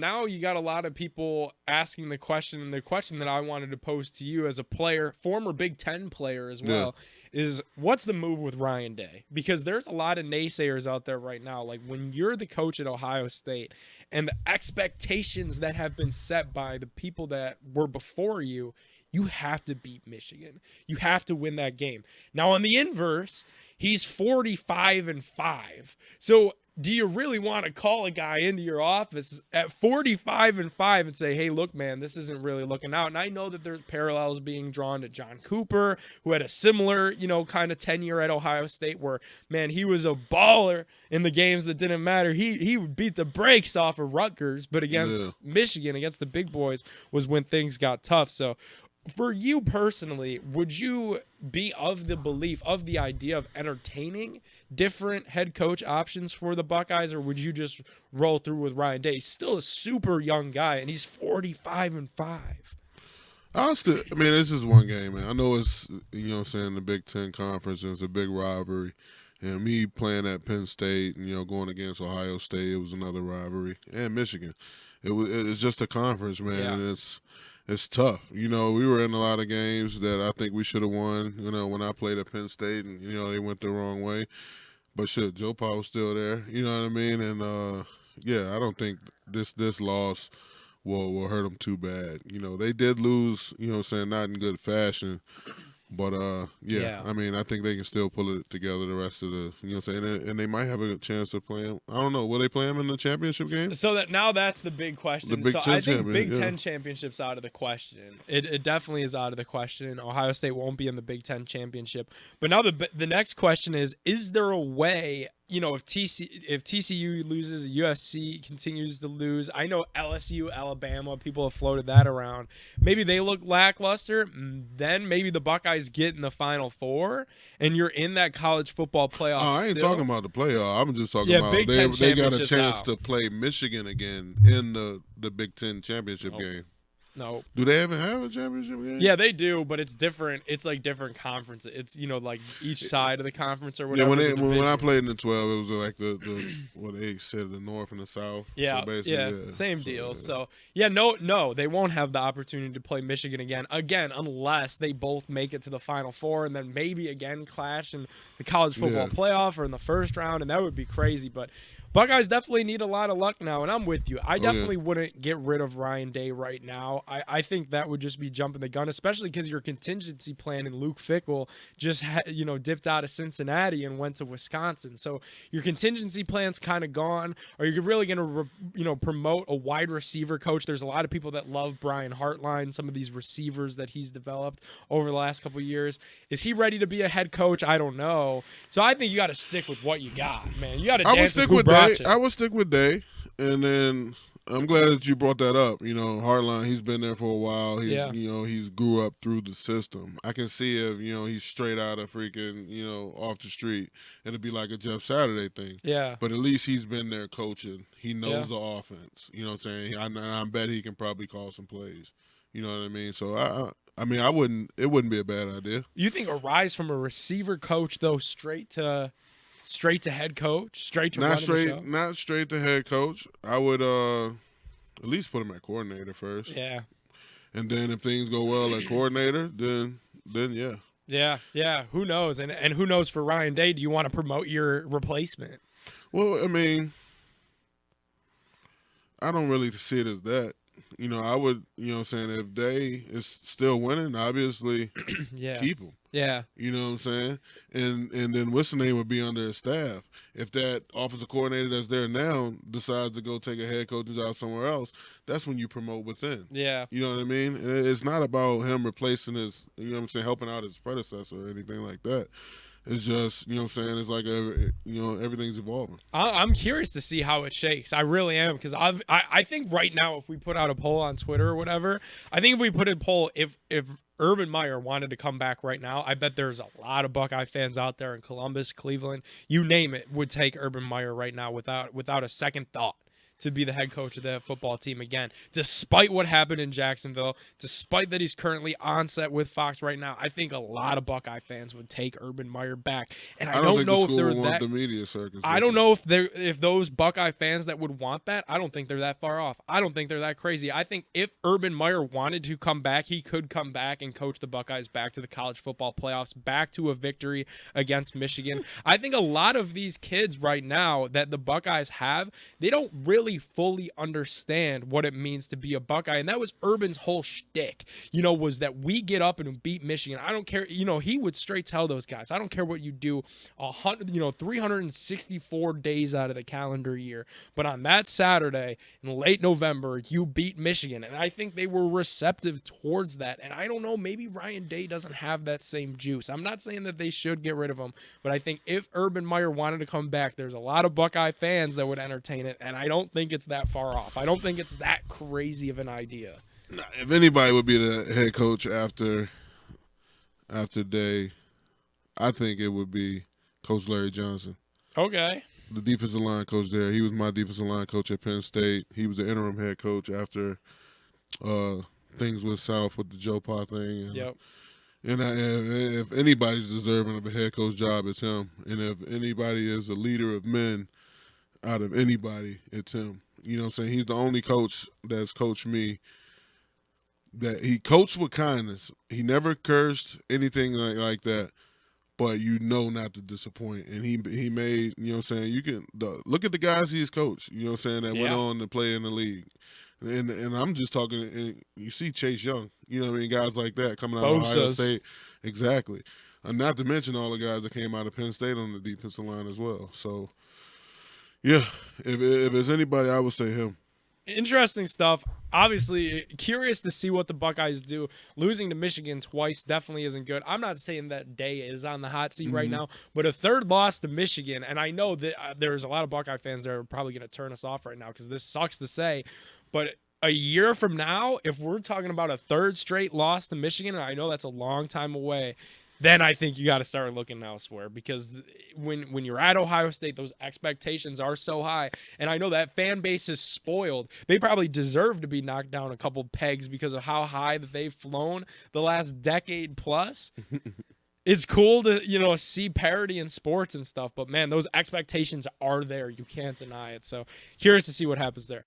now you got a lot of people asking the question, and the question that I wanted to pose to you as a player, former Big Ten player as well, is what's the move with Ryan Day? Because there's a lot of naysayers out there right now. Like when you're the coach at Ohio State and the expectations that have been set by the people that were before you, you have to beat Michigan. You have to win that game. Now on the inverse, he's 45-5. So do you really want to call a guy into your office at 45-5 and say, hey, look, man, this isn't really looking out? And I know that there's parallels being drawn to John Cooper, who had a similar, kind of tenure at Ohio State where, man, he was a baller in the games that didn't matter. He beat the brakes off of Rutgers, but against Michigan, against the big boys, was when things got tough. So for you personally, would you be of the belief, of the idea of entertaining different head coach options for the Buckeyes, or would you just roll through with Ryan Day? He's still a super young guy, and he's 45-5. I mean, it's just one game, man. I know it's, the Big Ten Conference, and it's a big rivalry. And me playing at Penn State, and, going against Ohio State, it was another rivalry. And Michigan. It's just a conference, man, and it's tough. We were in a lot of games that I think we should have won, when I played at Penn State and, they went the wrong way. But shit, Joe Pa was still there, you know what I mean? And, I don't think this loss will hurt them too bad. They did lose, not in good fashion. But, I mean, I think they can still pull it together the rest of the, and they might have a chance to play him. I don't know. Will they play him in the championship game? So that's the big question. The Big Ten I think Big champion, Ten championship's out of the question. It definitely is out of the question. Ohio State won't be in the Big Ten championship. But now the next question is there a way, if TCU loses, USC continues to lose. I know LSU, Alabama, people have floated that around. Maybe they look lackluster. Then maybe the Buckeyes get in the Final Four, and you're in that college football playoff. I ain't talking about the playoff. I'm just talking about Big Ten they got a chance out. to play Michigan again in the Big Ten championship game. No. Do they even have a championship game? Yeah, they do, but it's different. It's like different conferences. It's like each side of the conference or whatever. Yeah, when I played in the 12, it was like the what they said, the North and the South. Yeah, so same deal. So no, they won't have the opportunity to play Michigan again, unless they both make it to the Final Four and then maybe again clash in the college football playoff or in the first round, and that would be crazy. But Buckeyes definitely need a lot of luck now, and I'm with you. I definitely wouldn't get rid of Ryan Day right now. I think that would just be jumping the gun, especially because your contingency plan in Luke Fickell just dipped out of Cincinnati and went to Wisconsin. So your contingency plan's kind of gone. Are you really going to promote a wide receiver coach? There's a lot of people that love Brian Hartline, some of these receivers that he's developed over the last couple of years. Is he ready to be a head coach? I don't know. So I think you got to stick with what you got, man. You got to dance with I would stick with Day, and then I'm glad that you brought that up. Hartline, he's been there for a while. He's grew up through the system. I can see if he's straight out of freaking off the street, it'd be like a Jeff Saturday thing. Yeah. But at least he's been there coaching. He knows the offense. You know what I'm saying? I bet he can probably call some plays. You know what I mean? So I mean, it wouldn't be a bad idea. You think a rise from a receiver coach though straight to head coach, straight to running the show? Not straight to head coach. I would at least put him at coordinator first. Yeah. And then if things go well at coordinator, then yeah. Yeah. Who knows? And who knows for Ryan Day? Do you want to promote your replacement? Well, I mean, I don't really see it as that. I would, saying if Day is still winning, obviously keep him. Yeah. You know what I'm saying? And then what's the name would be under his staff. If that offensive coordinator that's there now decides to go take a head coach's job somewhere else, that's when you promote within. Yeah. You know what I mean? It's not about him replacing his, helping out his predecessor or anything like that. It's just, it's like, everything's evolving. I'm curious to see how it shakes. I really am, because I think right now if we put out a poll on Twitter or whatever, I think if we put a poll, if Urban Meyer wanted to come back right now, I bet there's a lot of Buckeye fans out there in Columbus, Cleveland, you name it, would take Urban Meyer right now without a second thought. to be the head coach of that football team again. Despite what happened in Jacksonville, despite that he's currently on set with Fox right now, I think a lot of Buckeye fans would take Urban Meyer back. And I don't think know the if school they're would want that. the media circus. I don't know if those Buckeye fans that would want that. I don't think they're that far off. I don't think they're that crazy. I think if Urban Meyer wanted to come back, he could come back and coach the Buckeyes back to the college football playoffs, back to a victory against Michigan. I think a lot of these kids right now that the Buckeyes have, they don't really fully understand what it means to be a Buckeye. And that was Urban's whole shtick, was that we get up and beat Michigan. I don't care. He would straight tell those guys, I don't care what you do 364 days out of the calendar year. But on that Saturday in late November, you beat Michigan. And I think they were receptive towards that. And I don't know, maybe Ryan Day doesn't have that same juice. I'm not saying that they should get rid of him, but I think if Urban Meyer wanted to come back, there's a lot of Buckeye fans that would entertain it. And I don't think it's that far off. I don't think it's that crazy of an idea. Nah, if anybody would be the head coach after Day, I think it would be Coach Larry Johnson. Okay. The defensive line coach there. He was my defensive line coach at Penn State. He was the interim head coach after things went south with the Joe Pa thing. And, Yep. And if anybody's deserving of a head coach job, it's him. And if anybody is a leader of men out of anybody, it's him. You know what I'm saying? He's the only coach that's coached me that he coached with kindness. He never cursed, anything like that. But not to disappoint. And he made, you know what I'm saying, you can look at the guys he's coached, you know what I'm saying, that went on to play in the league. And I'm just talking, and you see Chase Young, you know what I mean, guys like that coming out of Ohio State. Exactly. Not to mention all the guys that came out of Penn State on the defensive line as well. So, yeah, if it's anybody, I would say him. Interesting stuff. Obviously, curious to see what the Buckeyes do. Losing to Michigan twice definitely isn't good. I'm not saying that Day is on the hot seat right now, but a third loss to Michigan, and I know that there's a lot of Buckeye fans that are probably going to turn us off right now because this sucks to say, but a year from now, if we're talking about a third straight loss to Michigan, and I know that's a long time away, then I think you got to start looking elsewhere because when you're at Ohio State, those expectations are so high. And I know that fan base is spoiled. They probably deserve to be knocked down a couple pegs because of how high that they've flown the last decade plus. It's cool to, see parity in sports and stuff. But, man, those expectations are there. You can't deny it. So curious to see what happens there.